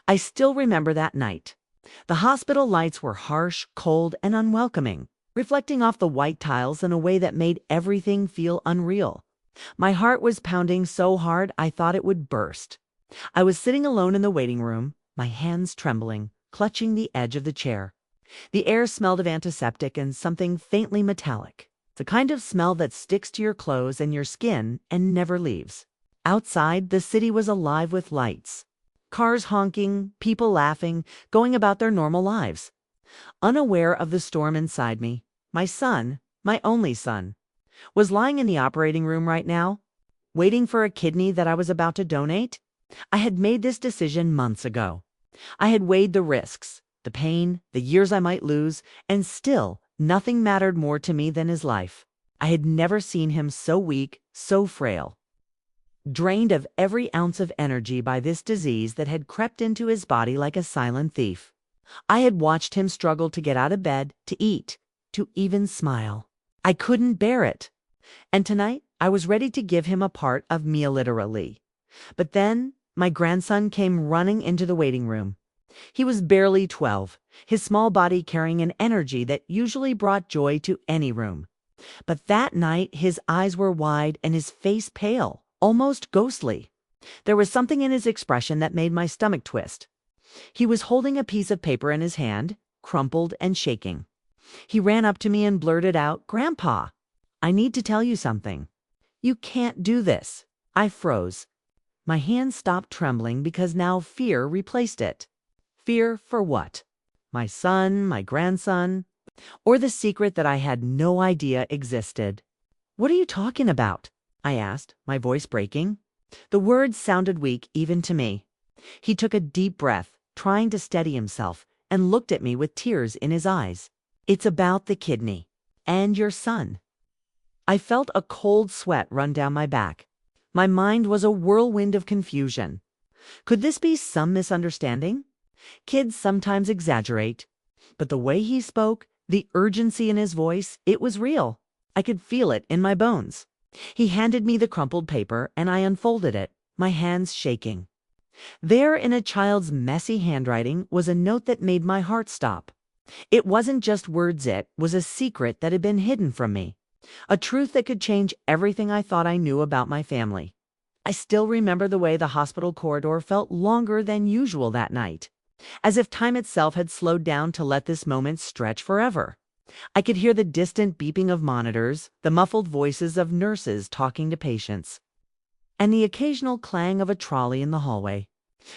I still remember that night. The hospital lights were harsh, cold, and unwelcoming, reflecting off the white tiles in a way that made everything feel unreal. My heart was pounding so hard I thought it would burst. I was sitting alone in the waiting room, my hands trembling, clutching the edge of the chair. The air smelled of antiseptic and something faintly metallic, the kind of smell that sticks to your clothes and your skin and never leaves. Outside, the city was alive with lights. Cars honking, people laughing, going about their normal lives. Unaware of the storm inside me, my son, my only son, was lying in the operating room right now, waiting for a kidney that I was about to donate. I had made this decision months ago. I had weighed the risks, the pain, the years I might lose, and still nothing mattered more to me than his life. I had never seen him so weak, so frail. Drained of every ounce of energy by this disease that had crept into his body like a silent thief. I had watched him struggle to get out of bed, to eat, to even smile. I couldn't bear it. And tonight, I was ready to give him a part of me literally. But then, my grandson came running into the waiting room. He was barely 12, his small body carrying an energy that usually brought joy to any room. But that night, his eyes were wide and his face pale, almost ghostly. There was something in his expression that made my stomach twist. He was holding a piece of paper in his hand, crumpled and shaking. He ran up to me and blurted out, "Grandpa, I need to tell you something. You can't do this." I froze. My hand stopped trembling because now fear replaced it. Fear for what? My son, my grandson, or the secret that I had no idea existed? "What are you talking about?" I asked, my voice breaking. The words sounded weak even to me. He took a deep breath, trying to steady himself, and looked at me with tears in his eyes. "It's about the kidney and your son." I felt a cold sweat run down my back. My mind was a whirlwind of confusion. Could this be some misunderstanding? Kids sometimes exaggerate, but the way he spoke, the urgency in his voice, it was real. I could feel it in my bones. He handed me the crumpled paper, and I unfolded it, my hands shaking. There, in a child's messy handwriting, was a note that made my heart stop. It wasn't just words, it was a secret that had been hidden from me. A truth that could change everything I thought I knew about my family. I still remember the way the hospital corridor felt longer than usual that night, as if time itself had slowed down to let this moment stretch forever. I could hear the distant beeping of monitors, the muffled voices of nurses talking to patients, and the occasional clang of a trolley in the hallway.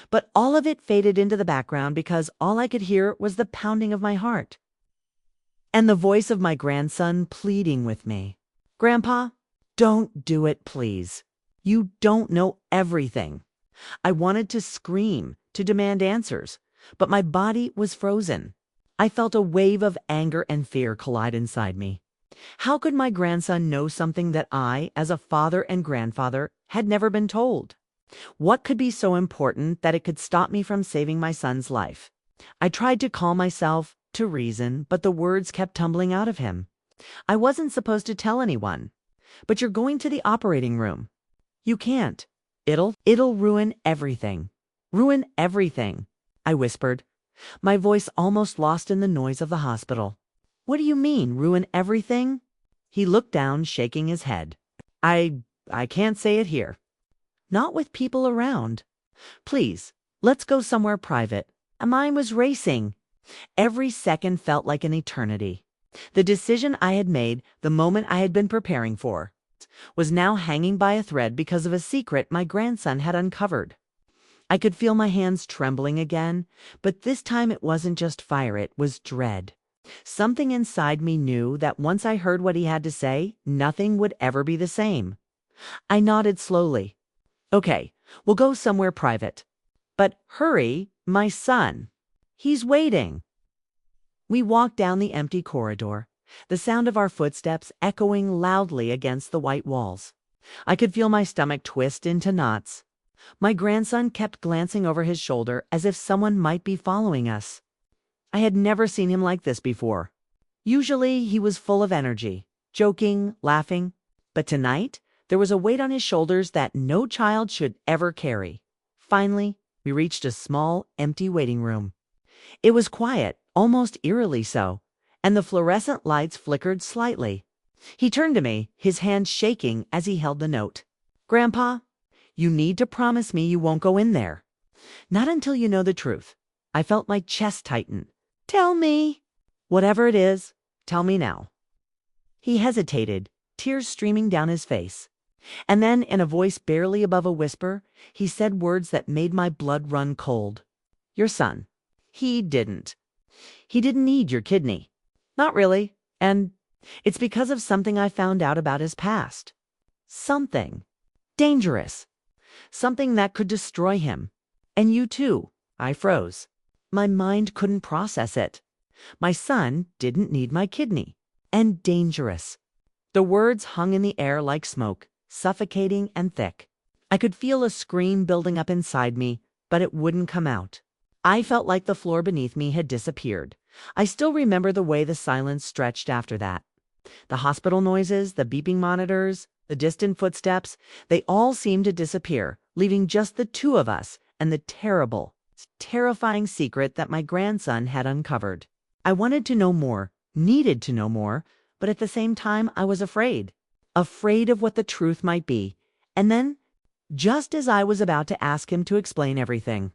But all of it faded into the background because all I could hear was the pounding of my heart and the voice of my grandson pleading with me. "Grandpa, don't do it, please. You don't know everything." I wanted to scream, to demand answers, but my body was frozen. I felt a wave of anger and fear collide inside me. How could my grandson know something that I, as a father and grandfather, had never been told? What could be so important that it could stop me from saving my son's life? I tried to calm myself, to reason, but the words kept tumbling out of him. "I wasn't supposed to tell anyone. But you're going to the operating room. You can't. It'll ruin everything. Ruin everything," I whispered, my voice almost lost in the noise of the hospital. "What do you mean, ruin everything?" He looked down, shaking his head. I can't say it here. Not with people around. Please, let's go somewhere private." My mind was racing. Every second felt like an eternity. The decision I had made, the moment I had been preparing for, was now hanging by a thread because of a secret my grandson had uncovered. I could feel my hands trembling again, but this time it wasn't just fire, it was dread. Something inside me knew that once I heard what he had to say, nothing would ever be the same. I nodded slowly. "Okay, we'll go somewhere private. But hurry, my son. He's waiting." We walked down the empty corridor, the sound of our footsteps echoing loudly against the white walls. I could feel my stomach twist into knots. My grandson kept glancing over his shoulder as if someone might be following us. I had never seen him like this before. Usually he was full of energy, joking, laughing. But tonight there was a weight on his shoulders that no child should ever carry. Finally, We reached a small, empty waiting room. It was quiet, almost eerily so, and the fluorescent lights flickered slightly. He turned to me, his hand shaking as he held the note. "Grandpa, you need to promise me you won't go in there. Not until you know the truth." I felt my chest tighten. "Tell me." "Whatever it is, tell me now." He hesitated, tears streaming down his face. And then, in a voice barely above a whisper, he said words that made my blood run cold. "Your son. He didn't need your kidney. Not really. And it's because of something I found out about his past. Something dangerous. Something that could destroy him. And you too." I froze. My mind couldn't process it. My son didn't need my kidney. And dangerous. The words hung in the air like smoke, suffocating and thick. I could feel a scream building up inside me, but it wouldn't come out. I felt like the floor beneath me had disappeared. I still remember the way the silence stretched after that. The hospital noises, the beeping monitors, the distant footsteps, they all seemed to disappear, leaving just the two of us and the terrible, terrifying secret that my grandson had uncovered. I wanted to know more, needed to know more, but at the same time I was afraid. Afraid of what the truth might be. And then, just as I was about to ask him to explain everything,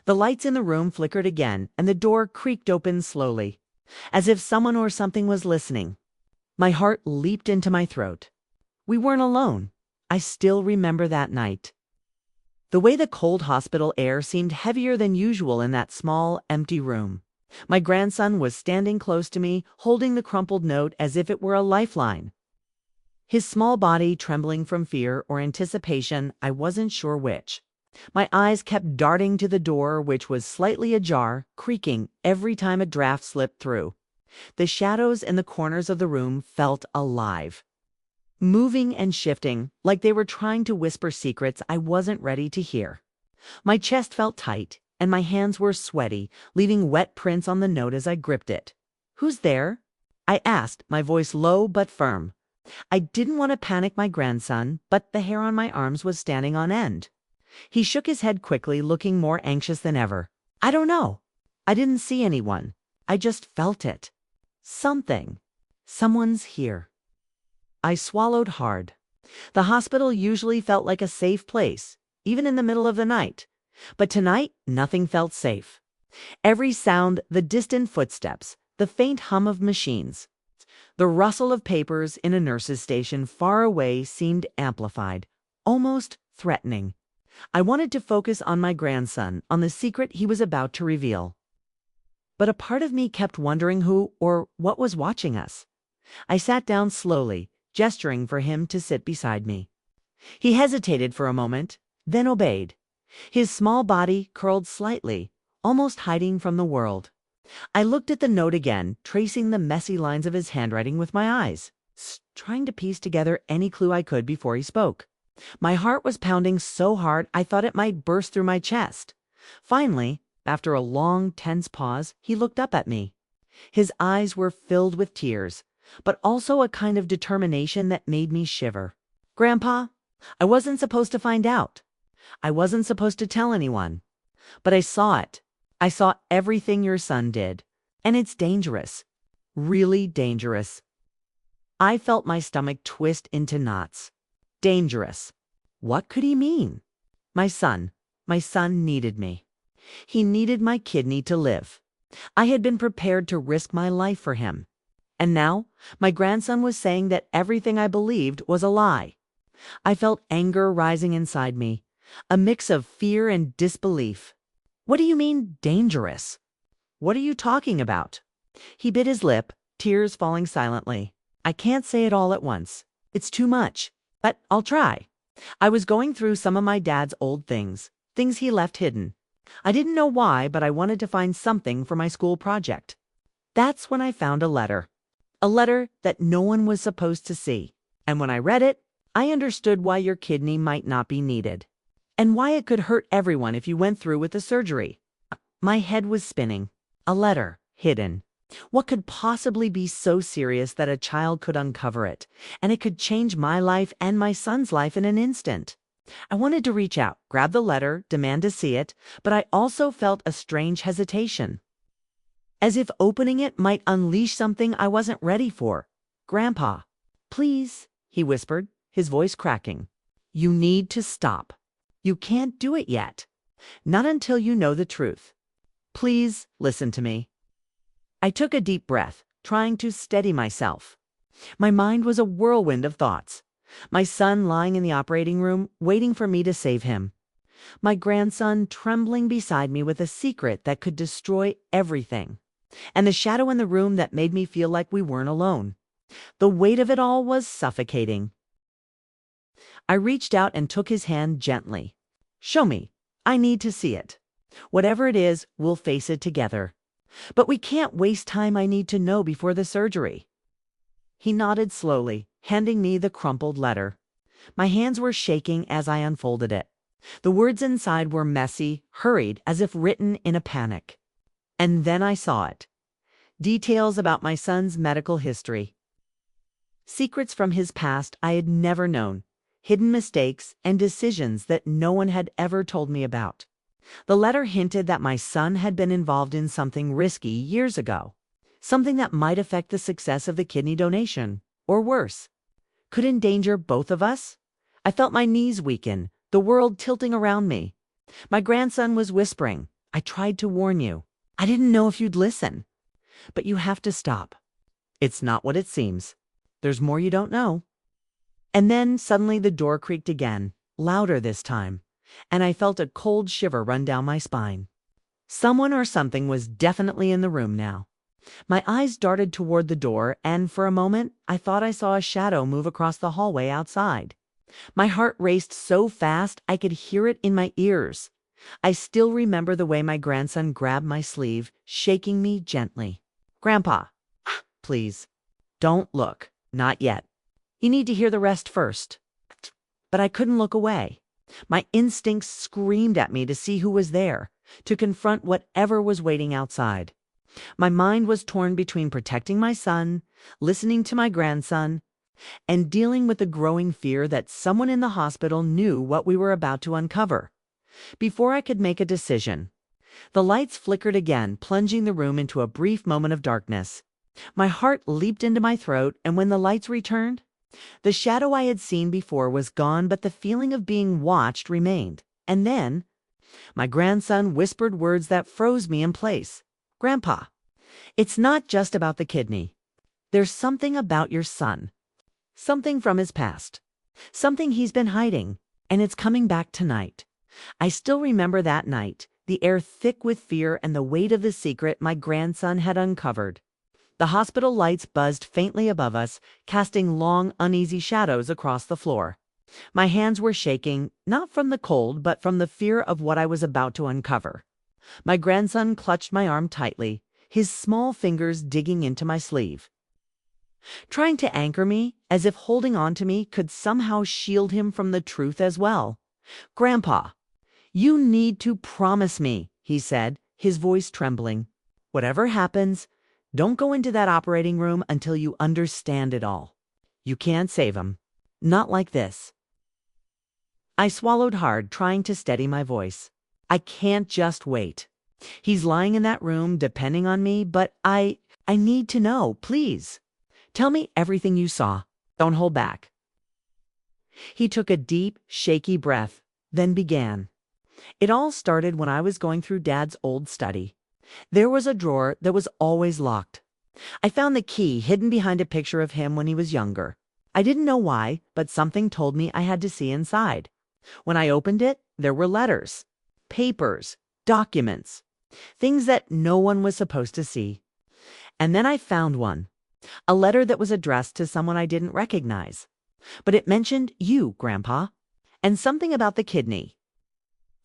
the lights in the room flickered again and the door creaked open slowly, as if someone or something was listening. My heart leaped into my throat. We weren't alone. I still remember that night. The way the cold hospital air seemed heavier than usual in that small, empty room. My grandson was standing close to me, holding the crumpled note as if it were a lifeline. His small body trembling from fear or anticipation, I wasn't sure which. My eyes kept darting to the door, which was slightly ajar, creaking every time a draft slipped through. The shadows in the corners of the room felt alive, moving and shifting like they were trying to whisper secrets I wasn't ready to hear. My chest felt tight, and my hands were sweaty, leaving wet prints on the note as I gripped it. "Who's there?" I asked, my voice low but firm. I didn't want to panic my grandson, but the hair on my arms was standing on end. He shook his head quickly, looking more anxious than ever. "I don't know. I didn't see anyone. I just felt it. Someone's here." I swallowed hard. The hospital usually felt like a safe place, even in the middle of the night. But tonight, nothing felt safe. Every sound, the distant footsteps, the faint hum of machines, the rustle of papers in a nurse's station far away seemed amplified, almost threatening. I wanted to focus on my grandson, on the secret he was about to reveal. But a part of me kept wondering who or what was watching us. I sat down slowly, gesturing for him to sit beside me. He hesitated for a moment, then obeyed. His small body curled slightly, almost hiding from the world. I looked at the note again, tracing the messy lines of his handwriting with my eyes, trying to piece together any clue I could before he spoke. My heart was pounding so hard I thought it might burst through my chest. Finally, after a long, tense pause, he looked up at me. His eyes were filled with tears, but also a kind of determination that made me shiver. "Grandpa, I wasn't supposed to find out. I wasn't supposed to tell anyone. But I saw it. I saw everything your son did. And it's dangerous. Really dangerous." I felt my stomach twist into knots. Dangerous. What could he mean? My son needed me. He needed my kidney to live. I had been prepared to risk my life for him. And now, my grandson was saying that everything I believed was a lie. I felt anger rising inside me, a mix of fear and disbelief. "What do you mean, dangerous? What are you talking about?" He bit his lip, tears falling silently. "I can't say it all at once. It's too much. But I'll try. I was going through some of my dad's old things he left hidden. I didn't know why, but I wanted to find something for my school project. That's when I found a letter that no one was supposed to see. And when I read it, I understood why your kidney might not be needed, and why it could hurt everyone if you went through with the surgery." My head was spinning. A letter, hidden. What could possibly be so serious that a child could uncover it, and it could change my life and my son's life in an instant? I wanted to reach out, grab the letter, demand to see it, but I also felt a strange hesitation, as if opening it might unleash something I wasn't ready for. "Grandpa, please," he whispered, his voice cracking. "You need to stop. You can't do it yet. Not until you know the truth. Please listen to me." I took a deep breath, trying to steady myself. My mind was a whirlwind of thoughts. My son lying in the operating room, waiting for me to save him. My grandson trembling beside me with a secret that could destroy everything. And the shadow in the room that made me feel like we weren't alone. The weight of it all was suffocating. I reached out and took his hand gently. "Show me. I need to see it. Whatever it is, we'll face it together. But we can't waste time. I need to know before the surgery." He nodded slowly, handing me the crumpled letter. My hands were shaking as I unfolded it. The words inside were messy, hurried, as if written in a panic. And then I saw it. Details about my son's medical history. Secrets from his past I had never known. Hidden mistakes and decisions that no one had ever told me about. The letter hinted that my son had been involved in something risky years ago. Something that might affect the success of the kidney donation, or worse, could endanger both of us. I felt my knees weaken, the world tilting around me. My grandson was whispering, "I tried to warn you. I didn't know if you'd listen. But you have to stop. It's not what it seems. There's more you don't know." And then suddenly the door creaked again, louder this time, and I felt a cold shiver run down my spine. Someone or something was definitely in the room now. My eyes darted toward the door, and for a moment I thought I saw a shadow move across the hallway outside. My heart raced so fast I could hear it in my ears. I still remember the way my grandson grabbed my sleeve, shaking me gently. "Grandpa, please, don't look. Not yet. You need to hear the rest first." But I couldn't look away. My instincts screamed at me to see who was there, to confront whatever was waiting outside. My mind was torn between protecting my son, listening to my grandson, and dealing with the growing fear that someone in the hospital knew what we were about to uncover. Before I could make a decision, the lights flickered again, plunging the room into a brief moment of darkness. My heart leaped into my throat, and when the lights returned, the shadow I had seen before was gone, but the feeling of being watched remained. And then, my grandson whispered words that froze me in place. "Grandpa, it's not just about the kidney. There's something about your son. Something from his past. Something he's been hiding, and it's coming back tonight." I still remember that night, the air thick with fear and the weight of the secret my grandson had uncovered. The hospital lights buzzed faintly above us, casting long, uneasy shadows across the floor. My hands were shaking, not from the cold, but from the fear of what I was about to uncover. My grandson clutched my arm tightly, his small fingers digging into my sleeve, trying to anchor me, as if holding on to me could somehow shield him from the truth as well. "Grandpa, you need to promise me," he said, his voice trembling. "Whatever happens, don't go into that operating room until you understand it all. You can't save him. Not like this." I swallowed hard, trying to steady my voice. "I can't just wait. He's lying in that room, depending on me, but I need to know, please. Tell me everything you saw. Don't hold back." He took a deep, shaky breath, then began. "It all started when I was going through Dad's old study. There was a drawer that was always locked. I found the key hidden behind a picture of him when he was younger. I didn't know why, but something told me I had to see inside. When I opened it, there were letters, papers, documents, things that no one was supposed to see. And then I found one, a letter that was addressed to someone I didn't recognize. But it mentioned you, Grandpa, and something about the kidney."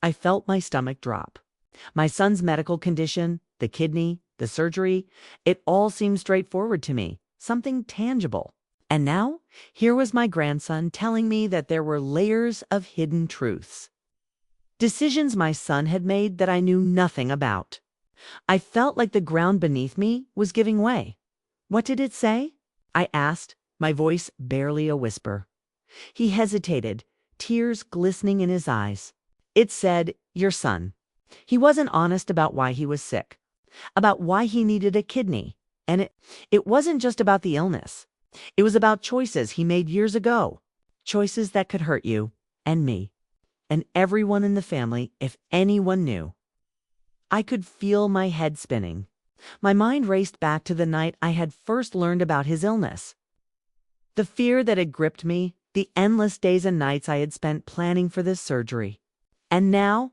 I felt my stomach drop. My son's medical condition, the kidney, the surgery, it all seemed straightforward to me, something tangible. And now, here was my grandson telling me that there were layers of hidden truths. Decisions my son had made that I knew nothing about. I felt like the ground beneath me was giving way. "What did it say?" I asked, my voice barely a whisper. He hesitated, tears glistening in his eyes. It said, "Your son." He wasn't honest about why he was sick, about why he needed a kidney. And it wasn't just about the illness. It was about choices he made years ago. Choices that could hurt you and me and everyone in the family if anyone knew. I could feel my head spinning. My mind raced back to the night I had first learned about his illness. The fear that had gripped me, the endless days and nights I had spent planning for this surgery. And now,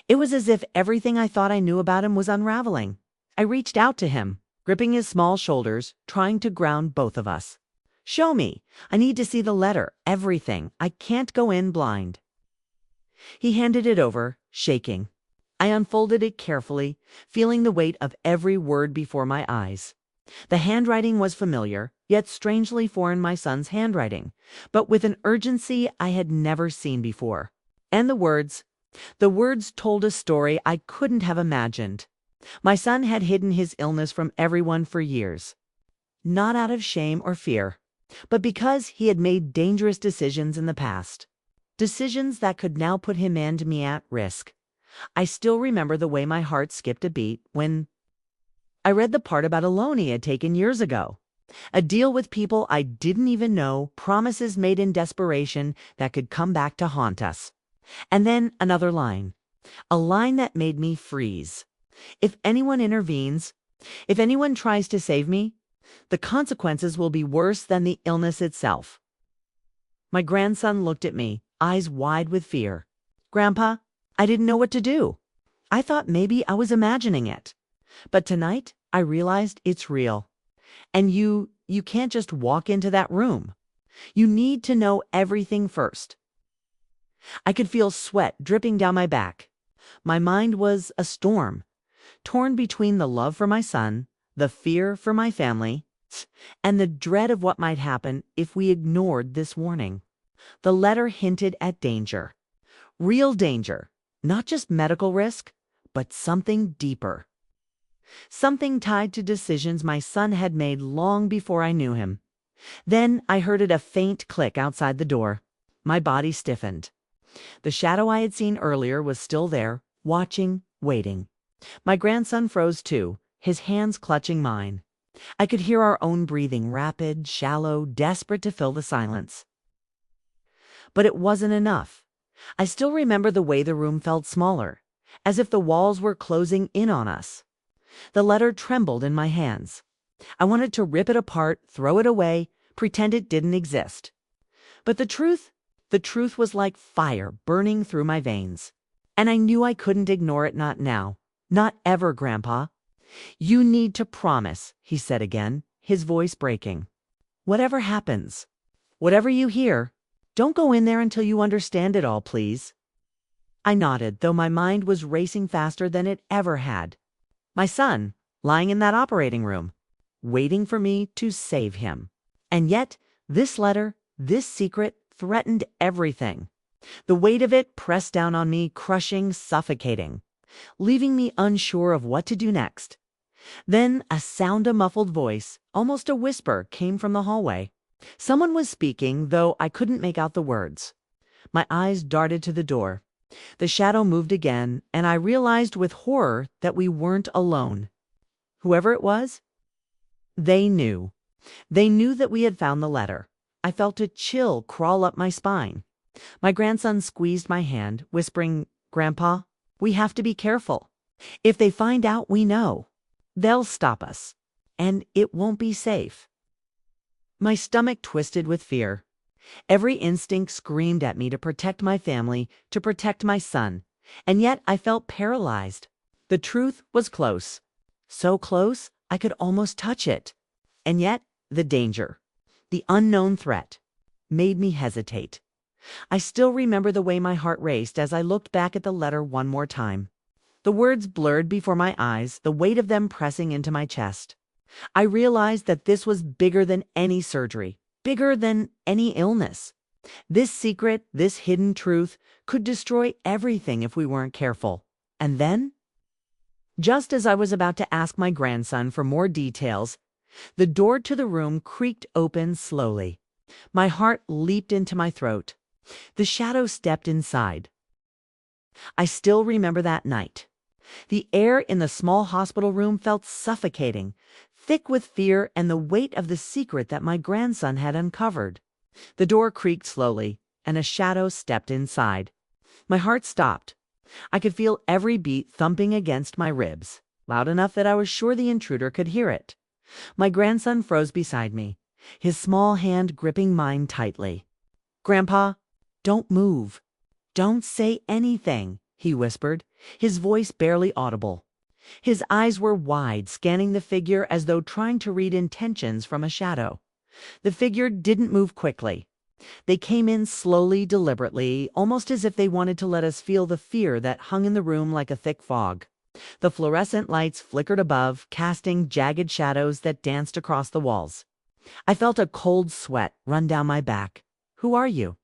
it was as if everything I thought I knew about him was unraveling. I reached out to him, gripping his small shoulders, trying to ground both of us. "Show me. I need to see the letter, everything. I can't go in blind." He handed it over, shaking. I unfolded it carefully, feeling the weight of every word before my eyes. The handwriting was familiar, yet strangely foreign, my son's handwriting, but with an urgency I had never seen before. And the words told a story I couldn't have imagined. My son had hidden his illness from everyone for years, not out of shame or fear, but because he had made dangerous decisions in the past. Decisions that could now put him and me at risk. I still remember the way my heart skipped a beat when I read the part about a loan he had taken years ago. A deal with people I didn't even know, promises made in desperation that could come back to haunt us. And then another line. A line that made me freeze. If anyone intervenes, if anyone tries to save me, the consequences will be worse than the illness itself. My grandson looked at me, eyes wide with fear. "Grandpa, I didn't know what to do. I thought maybe I was imagining it. But tonight, I realized it's real. And you can't just walk into that room. You need to know everything first." I could feel sweat dripping down my back. My mind was a storm, torn between the love for my son, the fear for my family, and the dread of what might happen if we ignored this warning. The letter hinted at danger. Real danger. Not just medical risk, but something deeper. Something tied to decisions my son had made long before I knew him. Then I heard a faint click outside the door. My body stiffened. The shadow I had seen earlier was still there, watching, waiting. My grandson froze too, his hands clutching mine. I could hear our own breathing, rapid, shallow, desperate to fill the silence. But it wasn't enough. I still remember the way the room felt smaller, as if the walls were closing in on us. The letter trembled in my hands. I wanted to rip it apart, throw it away, pretend it didn't exist. But the truth was like fire burning through my veins. And I knew I couldn't ignore it, not now. Not ever, Grandpa. "You need to promise," he said again, his voice breaking. "Whatever happens, whatever you hear, don't go in there until you understand it all, please." I nodded, though my mind was racing faster than it ever had. My son, lying in that operating room, waiting for me to save him. And yet, this letter, this secret, threatened everything. The weight of it pressed down on me, crushing, suffocating, leaving me unsure of what to do next. Then a sound, a muffled voice, almost a whisper, came from the hallway. Someone was speaking, though I couldn't make out the words. My eyes darted to the door. The shadow moved again, and I realized with horror that we weren't alone. Whoever it was, they knew. They knew that we had found the letter. I felt a chill crawl up my spine. My grandson squeezed my hand, whispering, "Grandpa, we have to be careful. If they find out, we know. They'll stop us, and it won't be safe." My stomach twisted with fear. Every instinct screamed at me to protect my family, to protect my son, and yet I felt paralyzed. The truth was close. So close, I could almost touch it. And yet, the danger, the unknown threat, made me hesitate. I still remember the way my heart raced as I looked back at the letter one more time. The words blurred before my eyes, the weight of them pressing into my chest. I realized that this was bigger than any surgery, bigger than any illness. This secret, this hidden truth, could destroy everything if we weren't careful. And then, just as I was about to ask my grandson for more details, the door to the room creaked open slowly. My heart leaped into my throat. The shadow stepped inside. I still remember that night. The air in the small hospital room felt suffocating, thick with fear and the weight of the secret that my grandson had uncovered. The door creaked slowly, and a shadow stepped inside. My heart stopped. I could feel every beat thumping against my ribs, loud enough that I was sure the intruder could hear it. My grandson froze beside me, his small hand gripping mine tightly. "Grandpa, don't move. Don't say anything," he whispered, his voice barely audible. His eyes were wide, scanning the figure as though trying to read intentions from a shadow. The figure didn't move quickly. They came in slowly, deliberately, almost as if they wanted to let us feel the fear that hung in the room like a thick fog. The fluorescent lights flickered above, casting jagged shadows that danced across the walls. I felt a cold sweat run down my back. "Who are you?"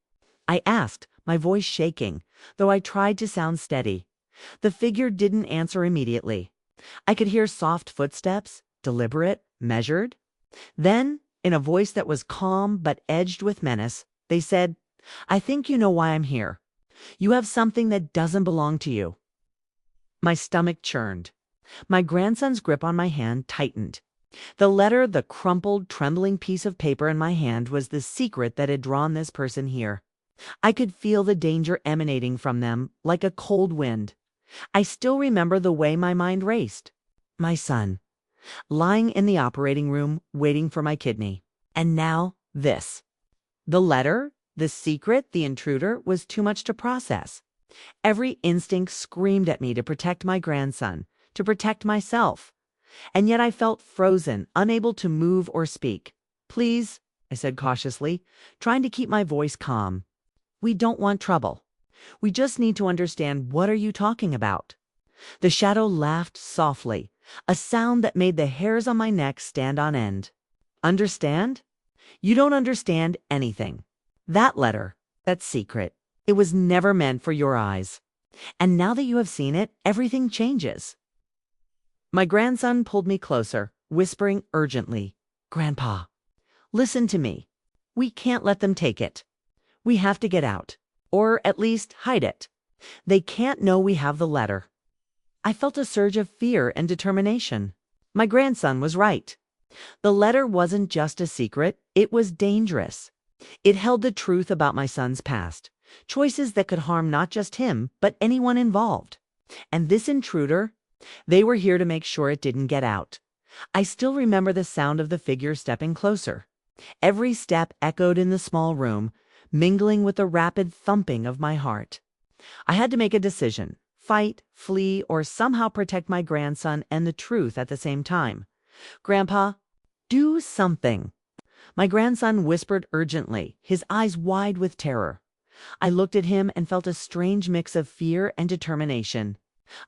I asked, my voice shaking, though I tried to sound steady. The figure didn't answer immediately. I could hear soft footsteps, deliberate, measured. Then, in a voice that was calm but edged with menace, they said, "I think you know why I'm here. You have something that doesn't belong to you." My stomach churned. My grandson's grip on my hand tightened. The letter, the crumpled, trembling piece of paper in my hand, was the secret that had drawn this person here. I could feel the danger emanating from them like a cold wind. I still remember the way my mind raced. My son, lying in the operating room, waiting for my kidney. And now this. The letter, the secret, the intruder, was too much to process. Every instinct screamed at me to protect my grandson, to protect myself. And yet I felt frozen, unable to move or speak. "Please," I said cautiously, trying to keep my voice calm. "We don't want trouble. We just need to understand, what are you talking about?" The shadow laughed softly, a sound that made the hairs on my neck stand on end. "Understand? You don't understand anything. That letter, that secret, it was never meant for your eyes. And now that you have seen it, everything changes." My grandson pulled me closer, whispering urgently, "Grandpa, listen to me. We can't let them take it. We have to get out, or at least hide it. They can't know we have the letter." I felt a surge of fear and determination. My grandson was right. The letter wasn't just a secret, it was dangerous. It held the truth about my son's past, choices that could harm not just him, but anyone involved. And this intruder, they were here to make sure it didn't get out. I still remember the sound of the figure stepping closer. Every step echoed in the small room, mingling with the rapid thumping of my heart. I had to make a decision: fight, flee, or somehow protect my grandson and the truth at the same time. "Grandpa, do something." My grandson whispered urgently, his eyes wide with terror. I looked at him and felt a strange mix of fear and determination.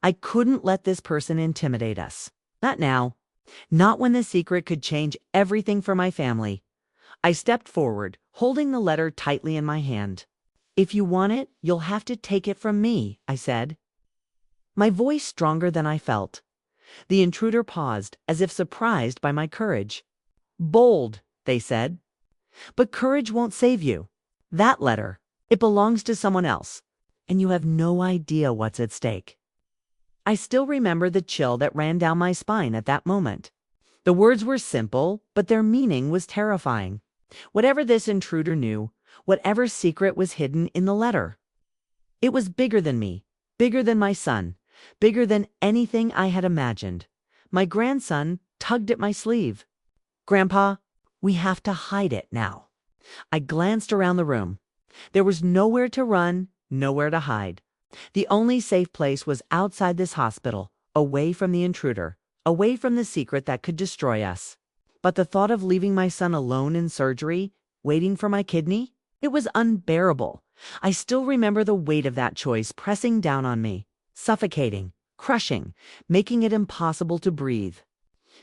I couldn't let this person intimidate us. Not now. Not when the secret could change everything for my family. I stepped forward, holding the letter tightly in my hand. "If you want it, you'll have to take it from me," I said. My voice stronger than I felt. The intruder paused, as if surprised by my courage. "Bold," they said. "But courage won't save you. That letter, it belongs to someone else, and you have no idea what's at stake." I still remember the chill that ran down my spine at that moment. The words were simple, but their meaning was terrifying. Whatever this intruder knew, whatever secret was hidden in the letter, it was bigger than me, bigger than my son, bigger than anything I had imagined. My grandson tugged at my sleeve. "Grandpa, we have to hide it now." I glanced around the room. There was nowhere to run, nowhere to hide. The only safe place was outside this hospital, away from the intruder, away from the secret that could destroy us. But the thought of leaving my son alone in surgery, waiting for my kidney, it was unbearable. I still remember the weight of that choice pressing down on me, suffocating, crushing, making it impossible to breathe.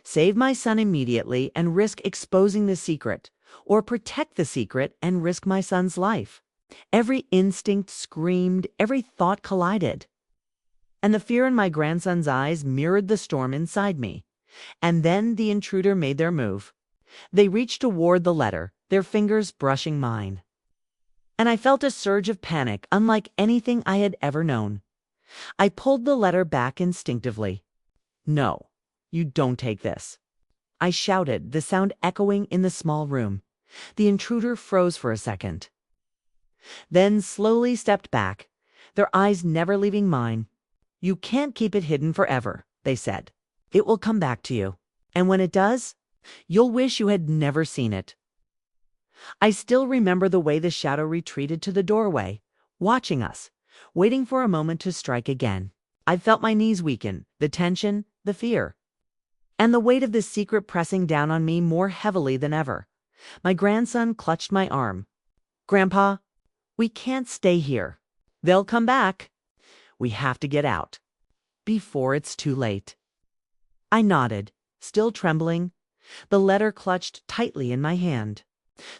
Save my son immediately and risk exposing the secret, or protect the secret and risk my son's life. Every instinct screamed, every thought collided. And the fear in my grandson's eyes mirrored the storm inside me. And then the intruder made their move. They reached toward the letter, their fingers brushing mine. and I felt a surge of panic unlike anything I had ever known. I pulled the letter back instinctively. "No, you don't take this," I shouted, the sound echoing in the small room. The intruder froze for a second, then slowly stepped back, their eyes never leaving mine. "You can't keep it hidden forever," they said. "It will come back to you. And when it does, you'll wish you had never seen it." I still remember the way the shadow retreated to the doorway, watching us, waiting for a moment to strike again. I felt my knees weaken, the tension, the fear, and the weight of the secret pressing down on me more heavily than ever. My grandson clutched my arm. "Grandpa, we can't stay here. They'll come back. We have to get out before it's too late." I nodded, still trembling, the letter clutched tightly in my hand.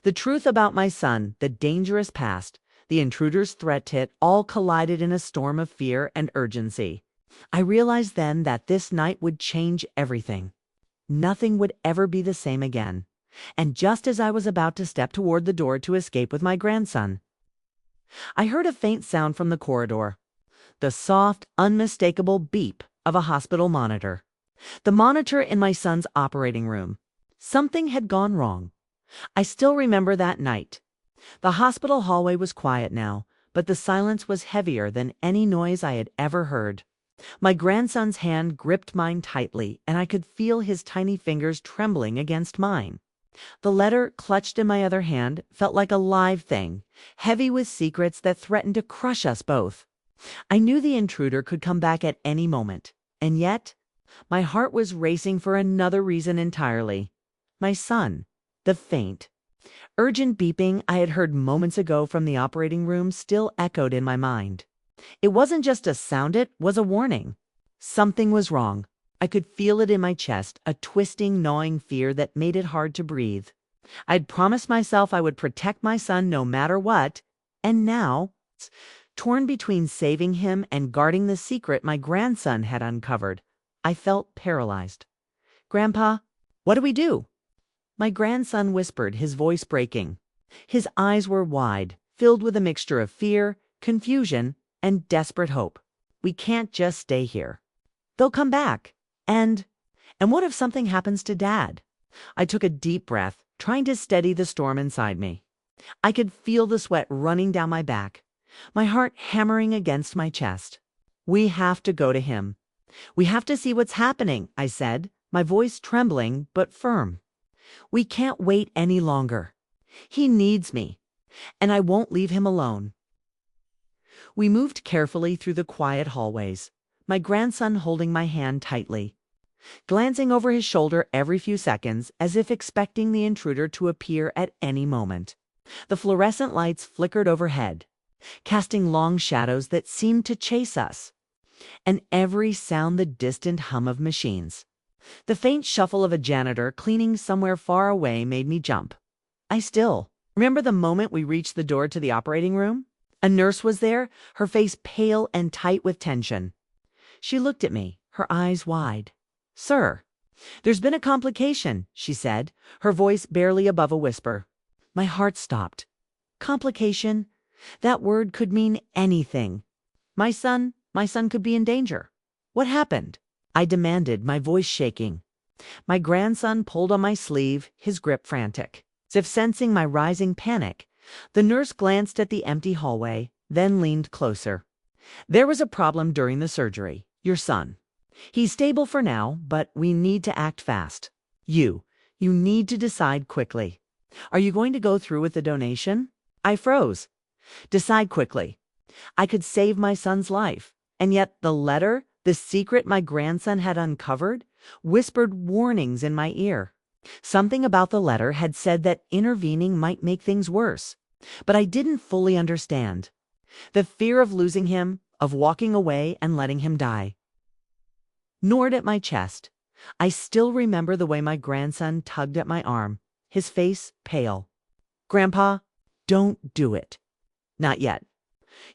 The truth about my son, the dangerous past, the intruder's threat hit, all collided in a storm of fear and urgency. I realized then that this night would change everything. Nothing would ever be the same again. And just as I was about to step toward the door to escape with my grandson, I heard a faint sound from the corridor, the soft, unmistakable beep of a hospital monitor. The monitor in my son's operating room. Something had gone wrong. I still remember that night. The hospital hallway was quiet now, but the silence was heavier than any noise I had ever heard. My grandson's hand gripped mine tightly, and I could feel his tiny fingers trembling against mine. The letter, clutched in my other hand, felt like a live thing, heavy with secrets that threatened to crush us both. I knew the intruder could come back at any moment, and yet my heart was racing for another reason entirely. My son. The faint, urgent beeping I had heard moments ago from the operating room still echoed in my mind. It wasn't just a sound, it was a warning. Something was wrong. I could feel it in my chest, a twisting, gnawing fear that made it hard to breathe. I'd promised myself I would protect my son no matter what, and now, torn between saving him and guarding the secret my grandson had uncovered, I felt paralyzed. "Grandpa, what do we do?" My grandson whispered, his voice breaking. His eyes were wide, filled with a mixture of fear, confusion, and desperate hope. "We can't just stay here. They'll come back. And what if something happens to Dad?" I took a deep breath, trying to steady the storm inside me. I could feel the sweat running down my back, my heart hammering against my chest. "We have to go to him. We have to see what's happening," I said, my voice trembling but firm. "We can't wait any longer. He needs me, and I won't leave him alone." We moved carefully through the quiet hallways, my grandson holding my hand tightly, glancing over his shoulder every few seconds as if expecting the intruder to appear at any moment. The fluorescent lights flickered overhead, casting long shadows that seemed to chase us, and every sound the distant hum of machines. The faint shuffle of a janitor cleaning somewhere far away made me jump. I still remember the moment we reached the door to the operating room. A nurse was there, her face pale and tight with tension. She looked at me, her eyes wide. "Sir, there's been a complication," she said, her voice barely above a whisper. My heart stopped. Complication? That word could mean anything. My son could be in danger. "What happened?" I demanded, my voice shaking. My grandson pulled on my sleeve, his grip frantic. As if sensing my rising panic, the nurse glanced at the empty hallway, then leaned closer. "There was a problem during the surgery. Your son. He's stable for now, but we need to act fast. You need to decide quickly. Are you going to go through with the donation?" I froze. Decide quickly. I could save my son's life, and yet the letter, the secret my grandson had uncovered, whispered warnings in my ear. Something about the letter had said that intervening might make things worse, but I didn't fully understand. The fear of losing him, of walking away and letting him die, gnawed at my chest. I still remember the way my grandson tugged at my arm, his face pale. "Grandpa, don't do it. Not yet.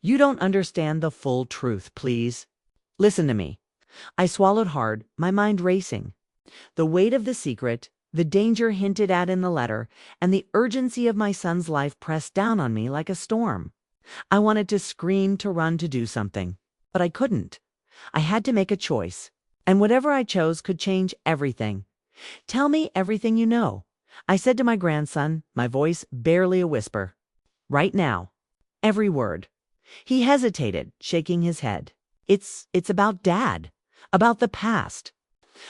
You don't understand the full truth, please. Listen to me." I swallowed hard, my mind racing. The weight of the secret, the danger hinted at in the letter, and the urgency of my son's life pressed down on me like a storm. I wanted to scream, to run, to do something, but I couldn't. I had to make a choice, and whatever I chose could change everything. "Tell me everything you know," I said to my grandson, my voice barely a whisper. "Right now. Every word." He hesitated, shaking his head. It's about Dad, about the past,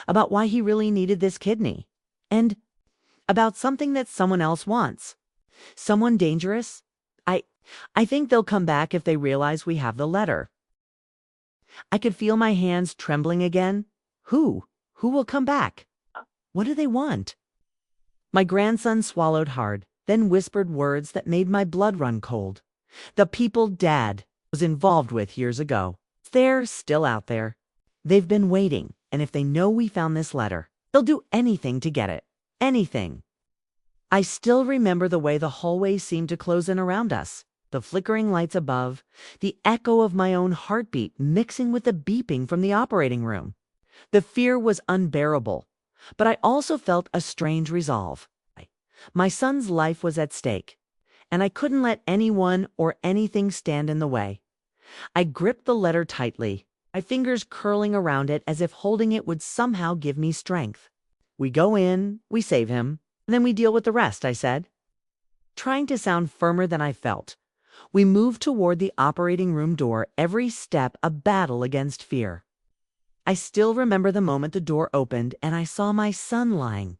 about why he really needed this kidney, and about something that someone else wants. Someone dangerous? I I think they'll come back if they realize we have the letter." I could feel my hands trembling again. Who? Who will come back? What do they want? My grandson swallowed hard, then whispered words that made my blood run cold. "The people Dad was involved with years ago. They're still out there. They've been waiting, and if they know we found this letter, they'll do anything to get it. Anything." I still remember the way the hallway seemed to close in around us, the flickering lights above, the echo of my own heartbeat mixing with the beeping from the operating room. The fear was unbearable, but I also felt a strange resolve. My son's life was at stake, and I couldn't let anyone or anything stand in the way. I gripped the letter tightly, my fingers curling around it as if holding it would somehow give me strength. "We go in, we save him, and then we deal with the rest," I said, trying to sound firmer than I felt. We moved toward the operating room door, every step a battle against fear. I still remember the moment the door opened and I saw my son lying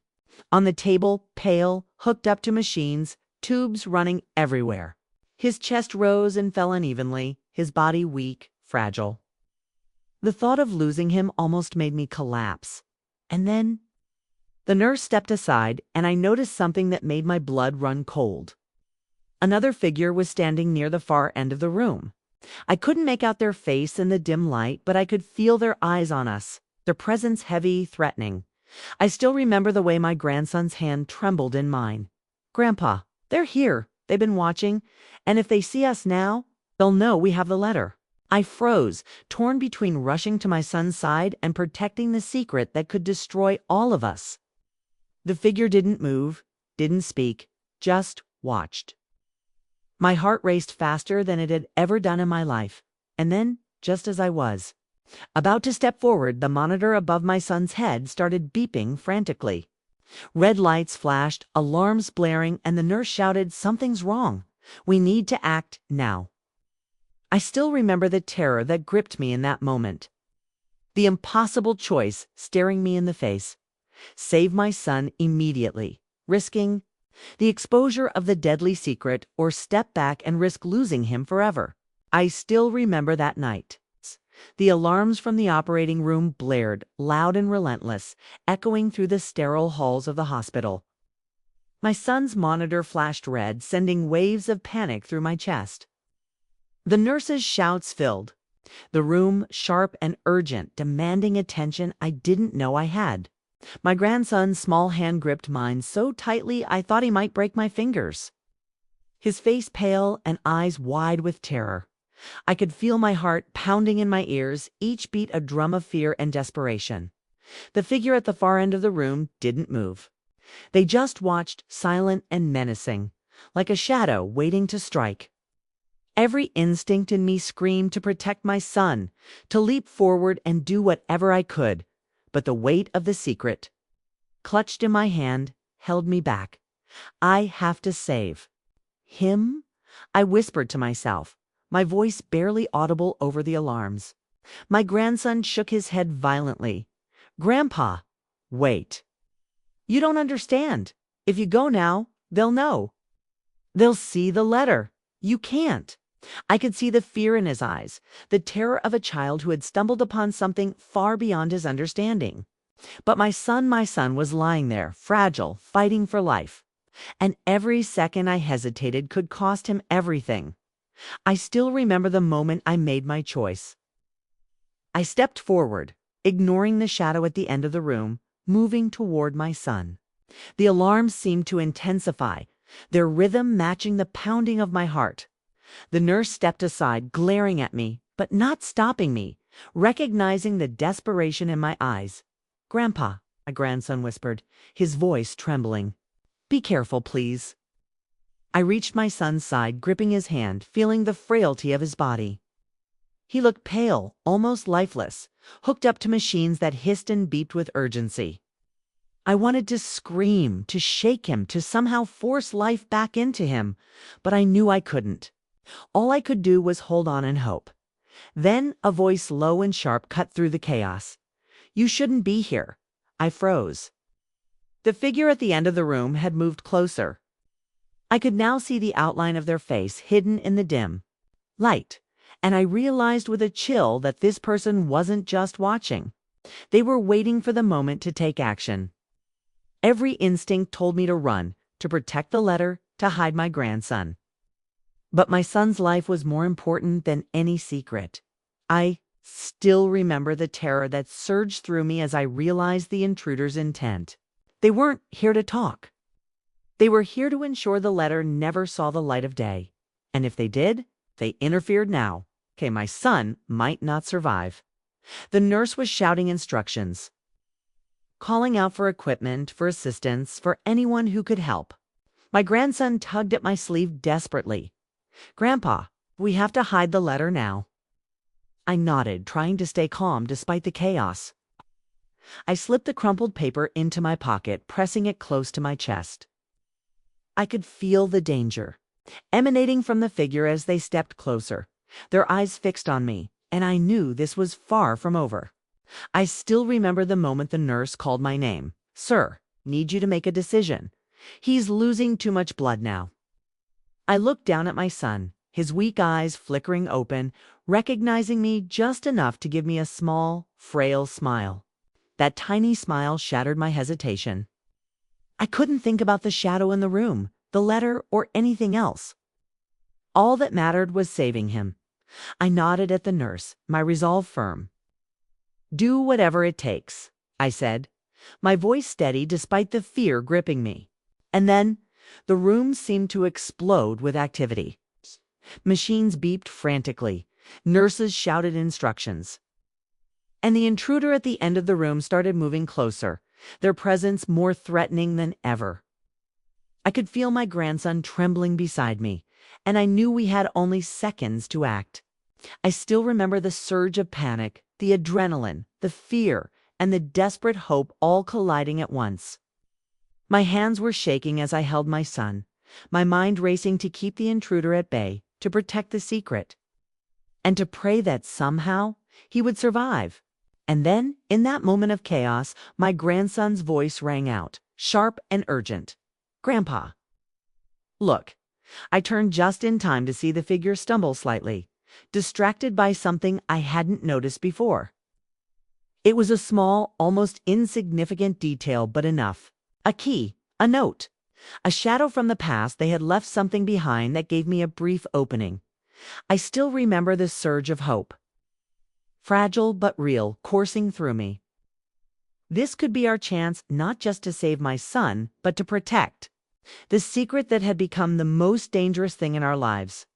on the table, pale, hooked up to machines, tubes running everywhere. His chest rose and fell unevenly, his body weak, fragile. The thought of losing him almost made me collapse. And then the nurse stepped aside, and I noticed something that made my blood run cold. Another figure was standing near the far end of the room. I couldn't make out their face in the dim light, but I could feel their eyes on us, their presence heavy, threatening. I still remember the way my grandson's hand trembled in mine. "Grandpa, they're here. They've been watching, and if they see us now, they'll know we have the letter." I froze, torn between rushing to my son's side and protecting the secret that could destroy all of us. The figure didn't move, didn't speak, just watched. My heart raced faster than it had ever done in my life, and then, just as I was about to step forward, the monitor above my son's head started beeping frantically. Red lights flashed, alarms blaring, and the nurse shouted, "Something's wrong. We need to act now." I still remember the terror that gripped me in that moment. The impossible choice staring me in the face. Save my son immediately, risking the exposure of the deadly secret, or step back and risk losing him forever. I still remember that night. The alarms from the operating room blared, loud and relentless, echoing through the sterile halls of the hospital. My son's monitor flashed red, sending waves of panic through my chest. The nurses' shouts filled the room, sharp and urgent, demanding attention I didn't know I had. My grandson's small hand gripped mine so tightly I thought he might break my fingers. His face pale and eyes wide with terror. I could feel my heart pounding in my ears, each beat a drum of fear and desperation. The figure at the far end of the room didn't move. They just watched, silent and menacing, like a shadow waiting to strike. Every instinct in me screamed to protect my son, to leap forward and do whatever I could. But the weight of the secret, clutched in my hand, held me back. "I have to save him," I whispered to myself, my voice barely audible over the alarms. My grandson shook his head violently. "Grandpa, wait. You don't understand. If you go now, they'll know. They'll see the letter. You can't." I could see the fear in his eyes, the terror of a child who had stumbled upon something far beyond his understanding. But my son was lying there, fragile, fighting for life. And every second I hesitated could cost him everything. I still remember the moment I made my choice. I stepped forward, ignoring the shadow at the end of the room, moving toward my son. The alarms seemed to intensify, their rhythm matching the pounding of my heart. The nurse stepped aside, glaring at me, but not stopping me, recognizing the desperation in my eyes. "Grandpa, my grandson whispered, his voice trembling. Be careful, please. I reached my son's side, gripping his hand, feeling the frailty of his body. He looked pale, almost lifeless, hooked up to machines that hissed and beeped with urgency. I wanted to scream, to shake him, to somehow force life back into him, but I knew I couldn't. All I could do was hold on and hope. Then a voice low and sharp cut through the chaos. You shouldn't be here. I froze. The figure at the end of the room had moved closer. I could now see the outline of their face hidden in the dim light, and I realized with a chill that this person wasn't just watching. They were waiting for the moment to take action. Every instinct told me to run, to protect the letter, to hide my grandson. But my son's life was more important than any secret. I still remember the terror that surged through me as I realized the intruder's intent. They weren't here to talk. They were here to ensure the letter never saw the light of day. And if they did, they interfered now. Okay, my son might not survive. The nurse was shouting instructions, calling out for equipment, for assistance, for anyone who could help. My grandson tugged at my sleeve desperately. Grandpa, we have to hide the letter now. I nodded, trying to stay calm despite the chaos. I slipped the crumpled paper into my pocket, pressing it close to my chest. I could feel the danger emanating from the figure as they stepped closer, their eyes fixed on me, and I knew this was far from over. I still remember the moment the nurse called my name. Sir, need you to make a decision. He's losing too much blood now. I looked down at my son, his weak eyes flickering open, recognizing me just enough to give me a small, frail smile. That tiny smile shattered my hesitation. I couldn't think about the shadow in the room, the letter, or anything else. All that mattered was saving him. I nodded at the nurse, my resolve firm. Do whatever it takes, I said, my voice steady despite the fear gripping me. And then the room seemed to explode with activity. Machines beeped frantically. Nurses shouted instructions. And the intruder at the end of the room started moving closer, their presence more threatening than ever. I could feel my grandson trembling beside me, and I knew we had only seconds to act. I still remember the surge of panic, the adrenaline, the fear, and the desperate hope all colliding at once. My hands were shaking as I held my son, my mind racing to keep the intruder at bay, to protect the secret, and to pray that somehow he would survive. And then, in that moment of chaos, my grandson's voice rang out, sharp and urgent. Grandpa. Look. I turned just in time to see the figure stumble slightly, distracted by something I hadn't noticed before. It was a small, almost insignificant detail, but enough. A key, a note, a shadow from the past. They had left something behind that gave me a brief opening. I still remember the surge of hope. Fragile but real, coursing through me. This could be our chance not just to save my son, but to protect the secret that had become the most dangerous thing in our lives.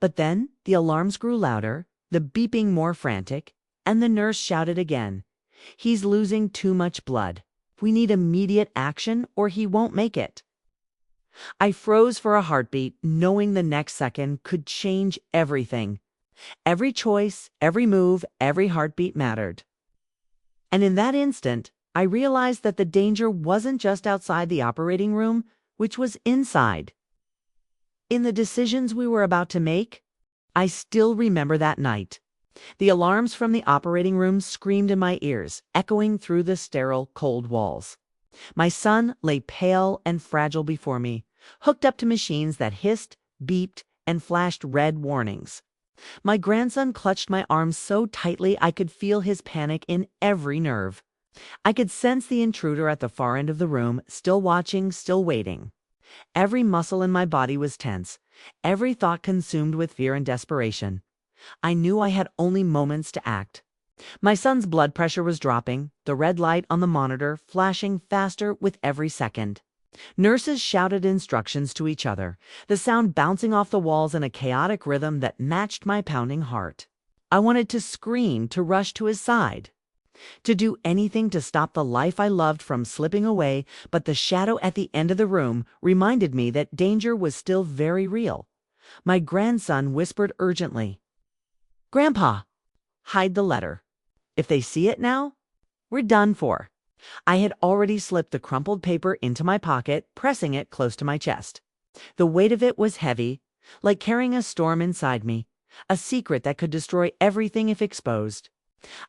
But then the alarms grew louder, the beeping more frantic, and the nurse shouted again. He's losing too much blood. We need immediate action or he won't make it. I froze for a heartbeat, knowing the next second could change everything. Every choice, every move, every heartbeat mattered. And in that instant, I realized that the danger wasn't just outside the operating room, which was inside. In the decisions we were about to make, I still remember that night. The alarms from the operating room screamed in my ears, echoing through the sterile, cold walls. My son lay pale and fragile before me, hooked up to machines that hissed, beeped, and flashed red warnings. My grandson clutched my arm so tightly I could feel his panic in every nerve. I could sense the intruder at the far end of the room, still watching, still waiting. Every muscle in my body was tense, every thought consumed with fear and desperation. I knew I had only moments to act. My son's blood pressure was dropping, the red light on the monitor flashing faster with every second. Nurses shouted instructions to each other, the sound bouncing off the walls in a chaotic rhythm that matched my pounding heart. I wanted to scream, to rush to his side. to do anything to stop the life I loved from slipping away, but the shadow at the end of the room reminded me that danger was still very real. My grandson whispered urgently, "Grandpa, hide the letter. If they see it now, we're done for." I had already slipped the crumpled paper into my pocket, pressing it close to my chest. The weight of it was heavy, like carrying a storm inside me, a secret that could destroy everything if exposed.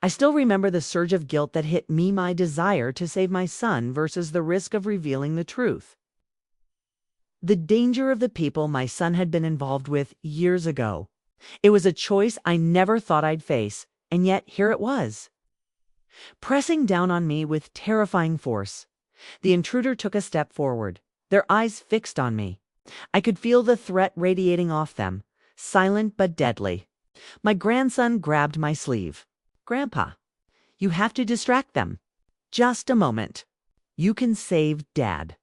I still remember the surge of guilt that hit me, my desire to save my son versus the risk of revealing the truth. The danger of the people my son had been involved with years ago. It was a choice I never thought I'd face, and yet here it was, pressing down on me with terrifying force. The intruder took a step forward, their eyes fixed on me. I could feel the threat radiating off them, silent but deadly. My grandson grabbed my sleeve. "Grandpa, you have to distract them. Just a moment. You can save Dad."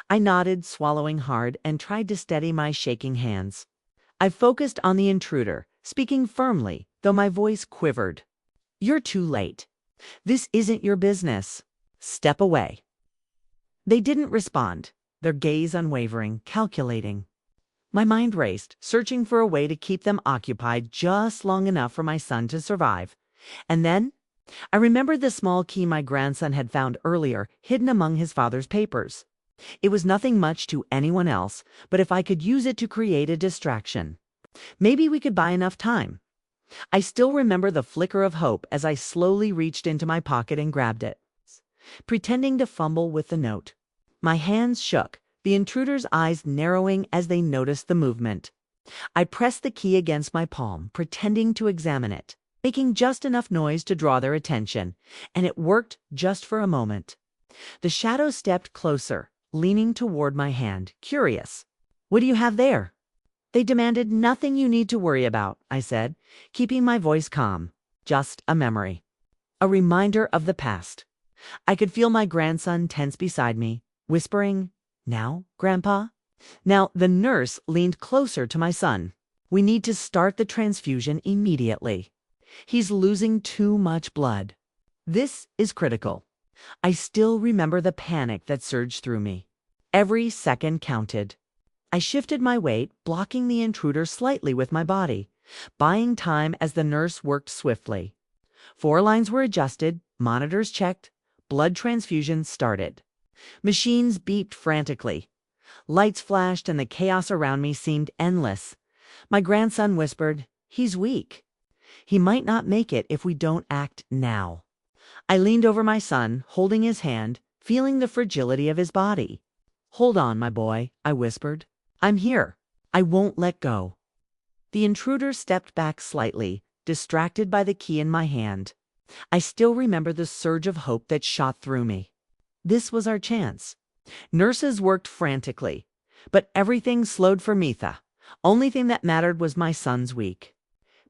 I nodded, swallowing hard, and tried to steady my shaking hands. I focused on the intruder, speaking firmly, though my voice quivered. "You're too late. This isn't your business. Step away." They didn't respond, their gaze unwavering, calculating. My mind raced, searching for a way to keep them occupied just long enough for my son to survive. And then I remembered the small key my grandson had found earlier, hidden among his father's papers. It was nothing much to anyone else, but if I could use it to create a distraction, maybe we could buy enough time. I still remember the flicker of hope as I slowly reached into my pocket and grabbed it, pretending to fumble with the note. My hands shook, the intruder's eyes narrowing as they noticed the movement. I pressed the key against my palm, pretending to examine it, making just enough noise to draw their attention, and it worked just for a moment. The shadow stepped closer, leaning toward my hand, curious. "What do you have there?" They demanded. "Nothing you need to worry about," I said, keeping my voice calm. "Just a memory. A reminder of the past." I could feel my grandson tense beside me, whispering, "Now, Grandpa?" Now the nurse leaned closer to my son. "We need to start the transfusion immediately. He's losing too much blood. This is critical." I still remember the panic that surged through me. Every second counted. I shifted my weight, blocking the intruder slightly with my body, buying time as the nurse worked swiftly. 4 lines were adjusted, monitors checked, blood transfusions started. Machines beeped frantically. Lights flashed and the chaos around me seemed endless. My grandson whispered, "He's weak. He might not make it if we don't act now." I leaned over my son, holding his hand, feeling the fragility of his body. "Hold on, my boy," I whispered. "I'm here. I won't let go." The intruder stepped back slightly, distracted by the key in my hand. I still remember the surge of hope that shot through me. This was our chance. Nurses worked frantically, but everything slowed for Mitha. Only thing that mattered was my son's weak,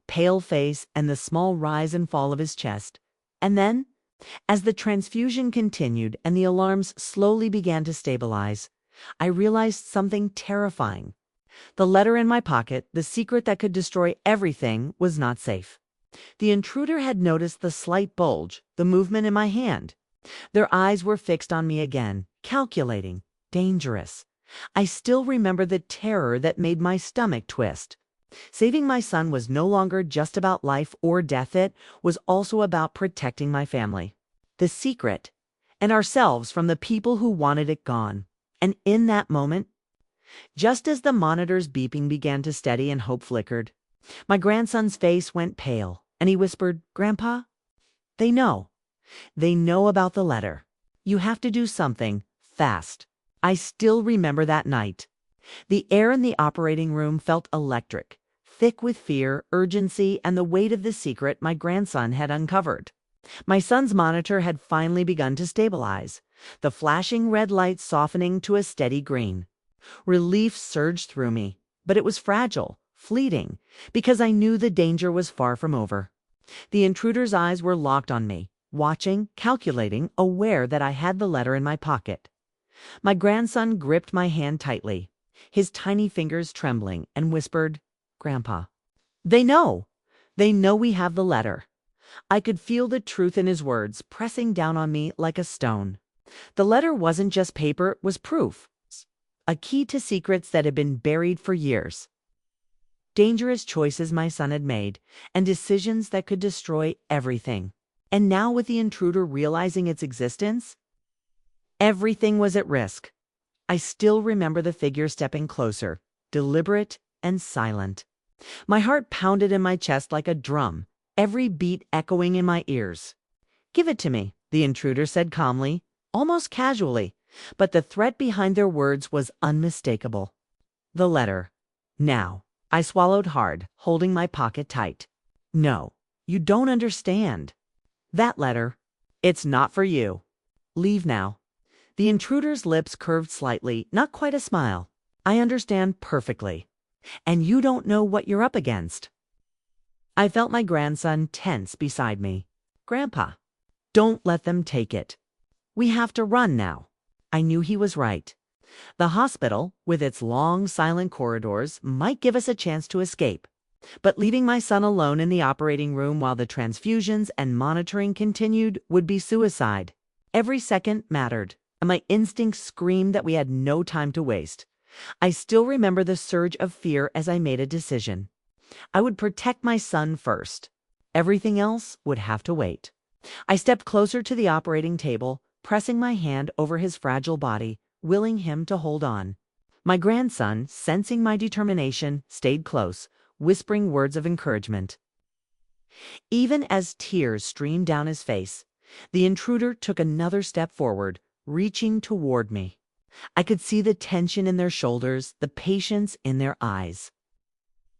pale face and the small rise and fall of his chest. And then, as the transfusion continued and the alarms slowly began to stabilize, I realized something terrifying. The letter in my pocket, the secret that could destroy everything, was not safe. The intruder had noticed the slight bulge, the movement in my hand. Their eyes were fixed on me again, calculating, dangerous. I still remember the terror that made my stomach twist. Saving my son was no longer just about life or death, it was also about protecting my family, the secret, and ourselves from the people who wanted it gone. And in that moment, just as the monitor's beeping began to steady and hope flickered, my grandson's face went pale, and he whispered, "Grandpa, they know. They know about the letter. You have to do something, fast." I still remember that night. The air in the operating room felt electric, thick with fear, urgency, and the weight of the secret my grandson had uncovered. My son's monitor had finally begun to stabilize, the flashing red light softening to a steady green. Relief surged through me, but it was fragile, fleeting, because I knew the danger was far from over. The intruder's eyes were locked on me, watching, calculating, aware that I had the letter in my pocket. My grandson gripped my hand tightly, his tiny fingers trembling, and whispered, "Grandpa, they know. They know we have the letter." I could feel the truth in his words pressing down on me like a stone. The letter wasn't just paper, it was proof. A key to secrets that had been buried for years. Dangerous choices my son had made, and decisions that could destroy everything. And now, with the intruder realizing its existence, everything was at risk. I still remember the figure stepping closer, deliberate and silent. My heart pounded in my chest like a drum, every beat echoing in my ears. "Give it to me," the intruder said calmly, almost casually, but the threat behind their words was unmistakable. The letter. Now. I swallowed hard, holding my pocket tight. "No, you don't understand. That letter, it's not for you. Leave now." The intruder's lips curved slightly, not quite a smile. "I understand perfectly. And you don't know what you're up against." I felt my grandson tense beside me. "Grandpa, don't let them take it. We have to run now." I knew he was right. The hospital, with its long, silent corridors, might give us a chance to escape. But leaving my son alone in the operating room while the transfusions and monitoring continued would be suicide. Every second mattered, and my instincts screamed that we had no time to waste. I still remember the surge of fear as I made a decision. I would protect my son first. Everything else would have to wait. I stepped closer to the operating table, pressing my hand over his fragile body, willing him to hold on. My grandson, sensing my determination, stayed close, whispering words of encouragement. Even as tears streamed down his face, the intruder took another step forward, reaching toward me. I could see the tension in their shoulders, the patience in their eyes.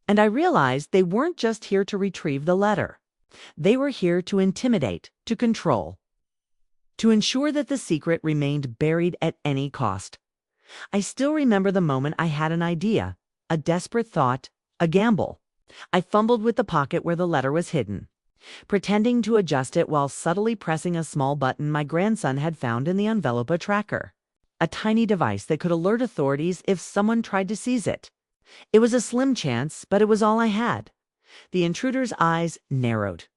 And I realized they weren't just here to retrieve the letter. They were here to intimidate, to control, to ensure that the secret remained buried at any cost. I still remember the moment I had an idea, a desperate thought, a gamble. I fumbled with the pocket where the letter was hidden, pretending to adjust it while subtly pressing a small button my grandson had found in the envelope tracker. A tiny device that could alert authorities if someone tried to seize it. It was a slim chance, but it was all I had. The intruder's eyes narrowed.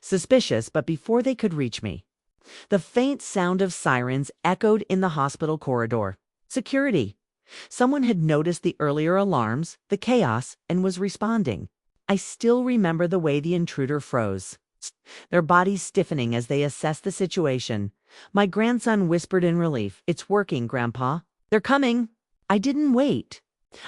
Suspicious, but before they could reach me, the faint sound of sirens echoed in the hospital corridor. Security. Someone had noticed the earlier alarms, the chaos, and was responding. I still remember the way the intruder froze, their bodies stiffening as they assessed the situation. My grandson whispered in relief, "It's working, Grandpa. They're coming." I didn't wait.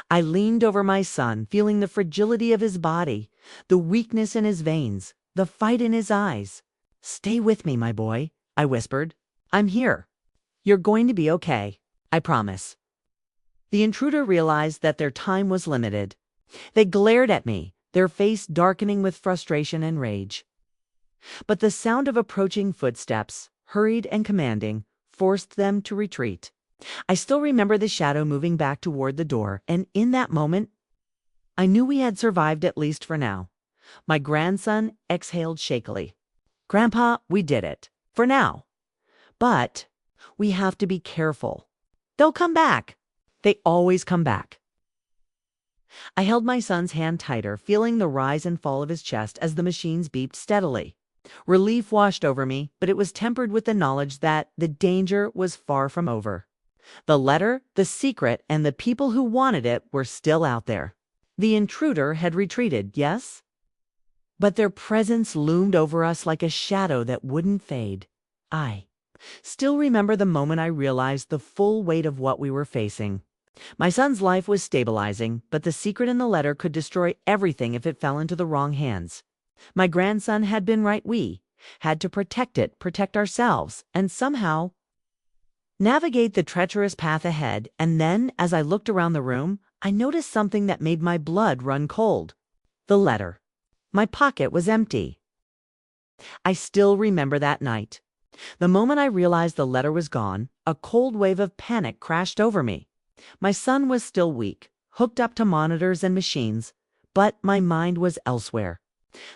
I leaned over my son, feeling the fragility of his body, the weakness in his veins, the fight in his eyes. "Stay with me, my boy," I whispered. "I'm here. You're going to be okay. I promise." The intruder realized that their time was limited. They glared at me, their face darkening with frustration and rage. But the sound of approaching footsteps, hurried and commanding, forced them to retreat. I still remember the shadow moving back toward the door, and in that moment, I knew we had survived at least for now. My grandson exhaled shakily. "Grandpa, we did it. For now. But we have to be careful. They'll come back. They always come back." I held my son's hand tighter, feeling the rise and fall of his chest as the machines beeped steadily. Relief washed over me, but it was tempered with the knowledge that the danger was far from over. The letter, the secret, and the people who wanted it were still out there. The intruder had retreated, yes? But their presence loomed over us like a shadow that wouldn't fade. I still remember the moment I realized the full weight of what we were facing. My son's life was stabilizing, but the secret in the letter could destroy everything if it fell into the wrong hands. My grandson had been right. We had to protect it, protect ourselves, and somehow navigate the treacherous path ahead. And then, as I looked around the room, I noticed something that made my blood run cold. The letter. My pocket was empty. I still remember that night. The moment I realized the letter was gone, a cold wave of panic crashed over me. My son was still weak, hooked up to monitors and machines, but my mind was elsewhere.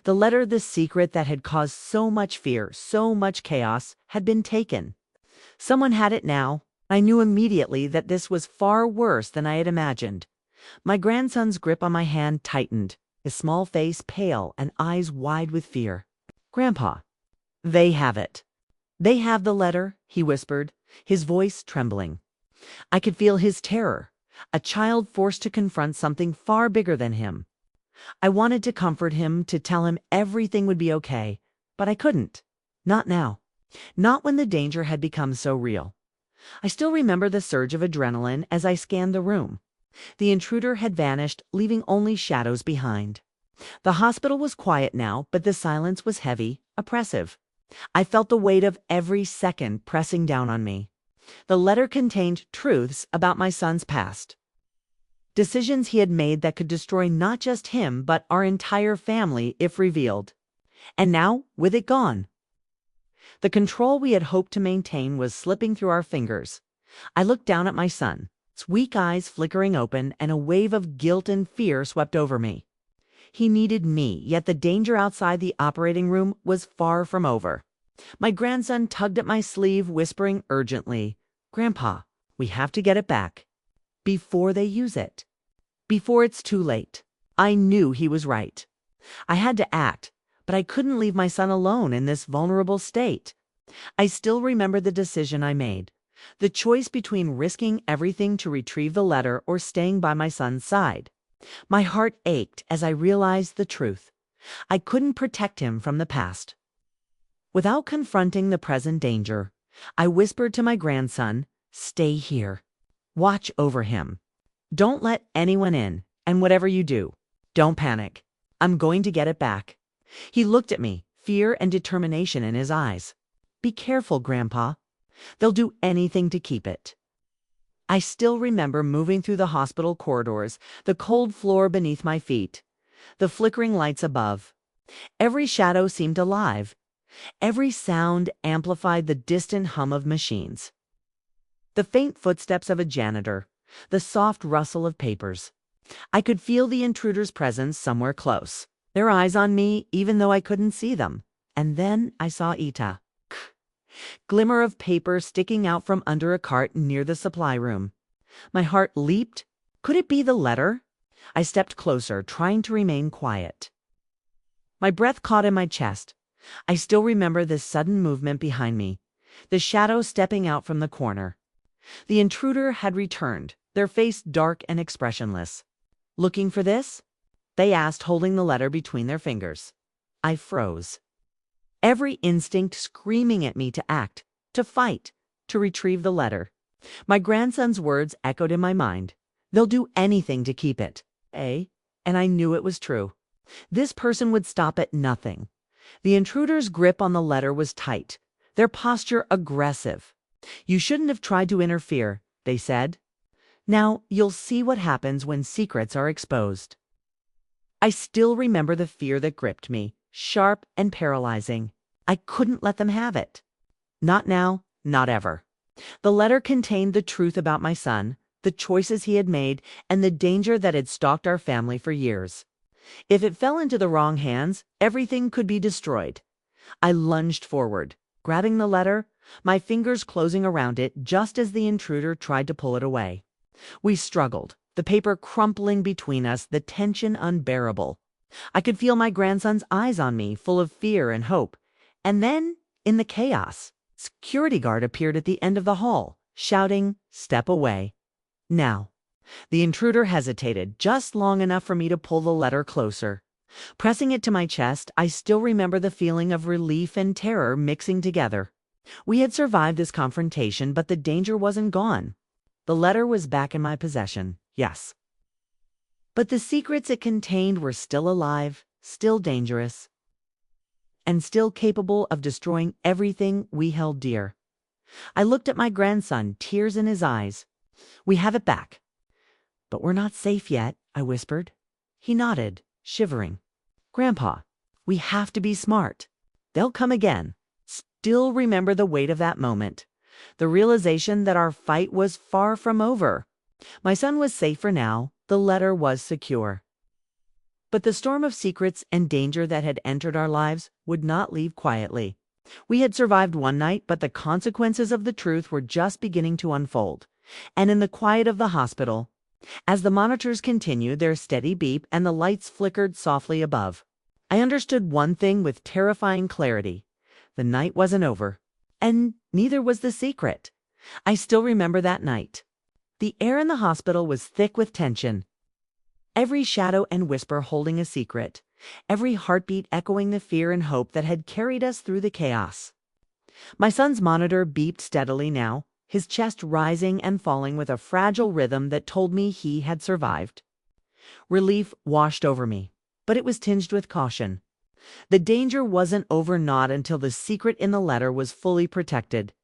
The letter, the secret that had caused so much fear, so much chaos, had been taken. Someone had it now. I knew immediately that this was far worse than I had imagined. My grandson's grip on my hand tightened, his small face pale and eyes wide with fear. Grandpa, they have it. They have the letter, he whispered, his voice trembling. I could feel his terror, a child forced to confront something far bigger than him. I wanted to comfort him, to tell him everything would be okay, but I couldn't. Not now. Not when the danger had become so real. I still remember the surge of adrenaline as I scanned the room. The intruder had vanished, leaving only shadows behind. The hospital was quiet now, but the silence was heavy, oppressive. I felt the weight of every second pressing down on me. The letter contained truths about my son's past. Decisions he had made that could destroy not just him, but our entire family if revealed. And now, with it gone, the control we had hoped to maintain was slipping through our fingers. I looked down at my son, his weak eyes flickering open, and a wave of guilt and fear swept over me. He needed me, yet the danger outside the operating room was far from over. My grandson tugged at my sleeve, whispering urgently, "Grandpa, we have to get it back. Before they use it. Before it's too late." I knew he was right. I had to act, but I couldn't leave my son alone in this vulnerable state. I still remember the decision I made. The choice between risking everything to retrieve the letter or staying by my son's side. My heart ached as I realized the truth. I couldn't protect him from the past. Without confronting the present danger, I whispered to my grandson, "Stay here. Watch over him. Don't let anyone in, and whatever you do, don't panic. I'm going to get it back." He looked at me, fear and determination in his eyes. "Be careful, Grandpa. They'll do anything to keep it." I still remember moving through the hospital corridors, the cold floor beneath my feet, the flickering lights above. Every shadow seemed alive. Every sound amplified the distant hum of machines. The faint footsteps of a janitor, the soft rustle of papers. I could feel the intruder's presence somewhere close, their eyes on me even though I couldn't see them. And then I saw Ita. Glimmer of paper sticking out from under a cart near the supply room. My heart leaped. Could it be the letter? I stepped closer, trying to remain quiet. My breath caught in my chest. I still remember this sudden movement behind me, the shadow stepping out from the corner. The intruder had returned, their face dark and expressionless. "Looking for this?" they asked, holding the letter between their fingers. I froze. Every instinct screaming at me to act, to fight, to retrieve the letter. My grandson's words echoed in my mind. "They'll do anything to keep it." And I knew it was true. This person would stop at nothing. The intruder's grip on the letter was tight, their posture aggressive. "You shouldn't have tried to interfere," they said. "Now you'll see what happens when secrets are exposed." I still remember the fear that gripped me, sharp and paralyzing. I couldn't let them have it. Not now, not ever. The letter contained the truth about my son, the choices he had made, and the danger that had stalked our family for years. If it fell into the wrong hands, everything could be destroyed. I lunged forward, grabbing the letter, my fingers closing around it just as the intruder tried to pull it away. We struggled, the paper crumpling between us, the tension unbearable. I could feel my grandson's eyes on me, full of fear and hope. And then, in the chaos, a security guard appeared at the end of the hall, shouting, "Step away." Now. The intruder hesitated, just long enough for me to pull the letter closer. Pressing it to my chest, I still remember the feeling of relief and terror mixing together. We had survived this confrontation, but the danger wasn't gone. The letter was back in my possession, yes. But the secrets it contained were still alive, still dangerous, and still capable of destroying everything we held dear. I looked at my grandson, tears in his eyes. "We have it back." "But we're not safe yet," I whispered. He nodded, shivering. "Grandpa, we have to be smart. They'll come again." Still remember the weight of that moment, the realization that our fight was far from over. My son was safe for now, the letter was secure. But the storm of secrets and danger that had entered our lives would not leave quietly. We had survived one night, but the consequences of the truth were just beginning to unfold. And in the quiet of the hospital, as the monitors continued their steady beep and the lights flickered softly above, I understood one thing with terrifying clarity. The night wasn't over, and neither was the secret. I still remember that night. The air in the hospital was thick with tension, every shadow and whisper holding a secret, every heartbeat echoing the fear and hope that had carried us through the chaos. My son's monitor beeped steadily now, his chest rising and falling with a fragile rhythm that told me he had survived. Relief washed over me, but it was tinged with caution. The danger wasn't over, not until the secret in the letter was fully protected.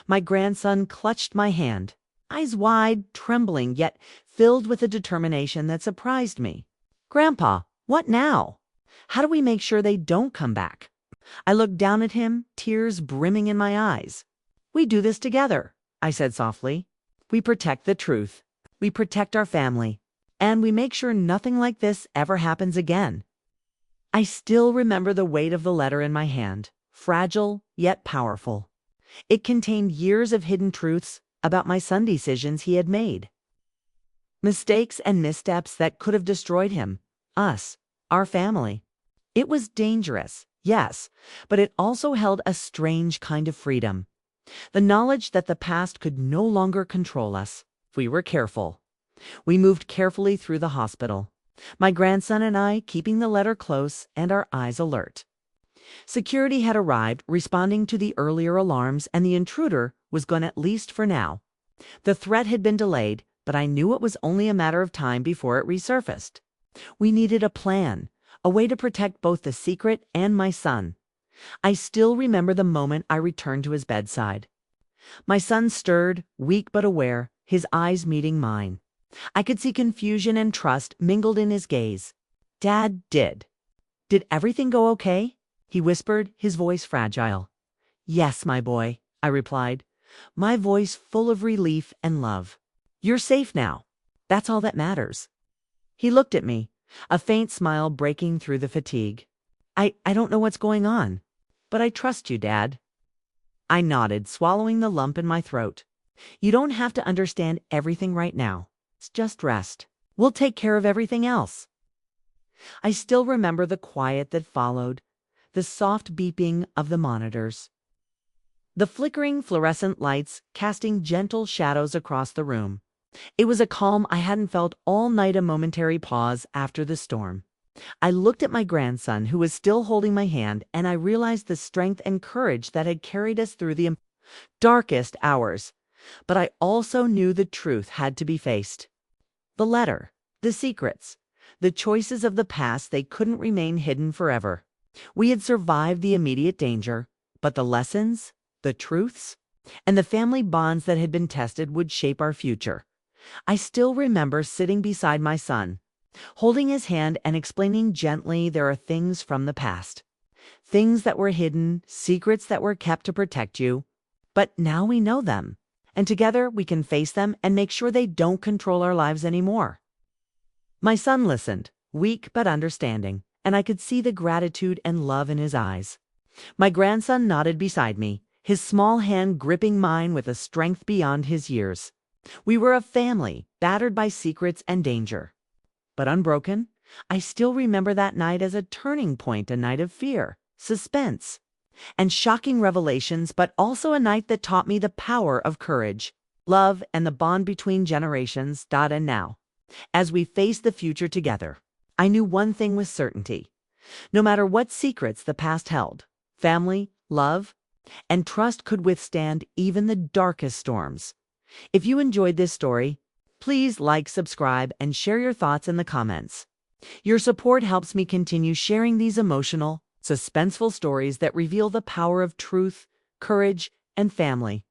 My grandson clutched my hand, eyes wide, trembling, yet filled with a determination that surprised me. "Grandpa, what now? How do we make sure they don't come back?" I looked down at him, tears brimming in my eyes. "We do this together," I said softly. "We protect the truth. We protect our family. And we make sure nothing like this ever happens again." I still remember the weight of the letter in my hand, fragile yet powerful. It contained years of hidden truths about my son, decisions he had made, mistakes and missteps that could have destroyed him, us, our family. It was dangerous, yes, but it also held a strange kind of freedom. The knowledge that the past could no longer control us if we were careful. We moved carefully through the hospital, my grandson and I keeping the letter close and our eyes alert. Security had arrived, responding to the earlier alarms, and the intruder was gone, at least for now. The threat had been delayed, but I knew it was only a matter of time before it resurfaced. We needed a plan, a way to protect both the secret and my son. I still remember the moment I returned to his bedside. My son stirred, weak but aware, his eyes meeting mine. I could see confusion and trust mingled in his gaze. "Dad, did everything go okay?" he whispered, his voice fragile. "Yes, my boy," I replied, my voice full of relief and love. "You're safe now. That's all that matters." He looked at me, a faint smile breaking through the fatigue. I don't know what's going on, but I trust you, Dad." I nodded, swallowing the lump in my throat. "You don't have to understand everything right now. Just rest. We'll take care of everything else." I still remember the quiet that followed, the soft beeping of the monitors, the flickering fluorescent lights casting gentle shadows across the room. It was a calm I hadn't felt all night, a momentary pause after the storm. I looked at my grandson, who was still holding my hand, and I realized the strength and courage that had carried us through the darkest hours. But I also knew the truth had to be faced. The letter, the secrets, the choices of the past, they couldn't remain hidden forever. We had survived the immediate danger, but the lessons, the truths, and the family bonds that had been tested would shape our future. I still remember sitting beside my son, holding his hand and explaining gently, "There are things from the past, things that were hidden, secrets that were kept to protect you, but now we know them. And together we can face them and make sure they don't control our lives anymore." My son listened, weak but understanding, and I could see the gratitude and love in his eyes. My grandson nodded beside me, his small hand gripping mine with a strength beyond his years. We were a family, battered by secrets and danger, but unbroken. I still remember that night as a turning point, a night of fear, suspense, and shocking revelations, but also a night that taught me the power of courage, love, and the bond between generations. And now, as we face the future together, I knew one thing with certainty. No matter what secrets the past held, family, love, and trust could withstand even the darkest storms. If you enjoyed this story, please like, subscribe, and share your thoughts in the comments. Your support helps me continue sharing these emotional, suspenseful stories that reveal the power of truth, courage, and family.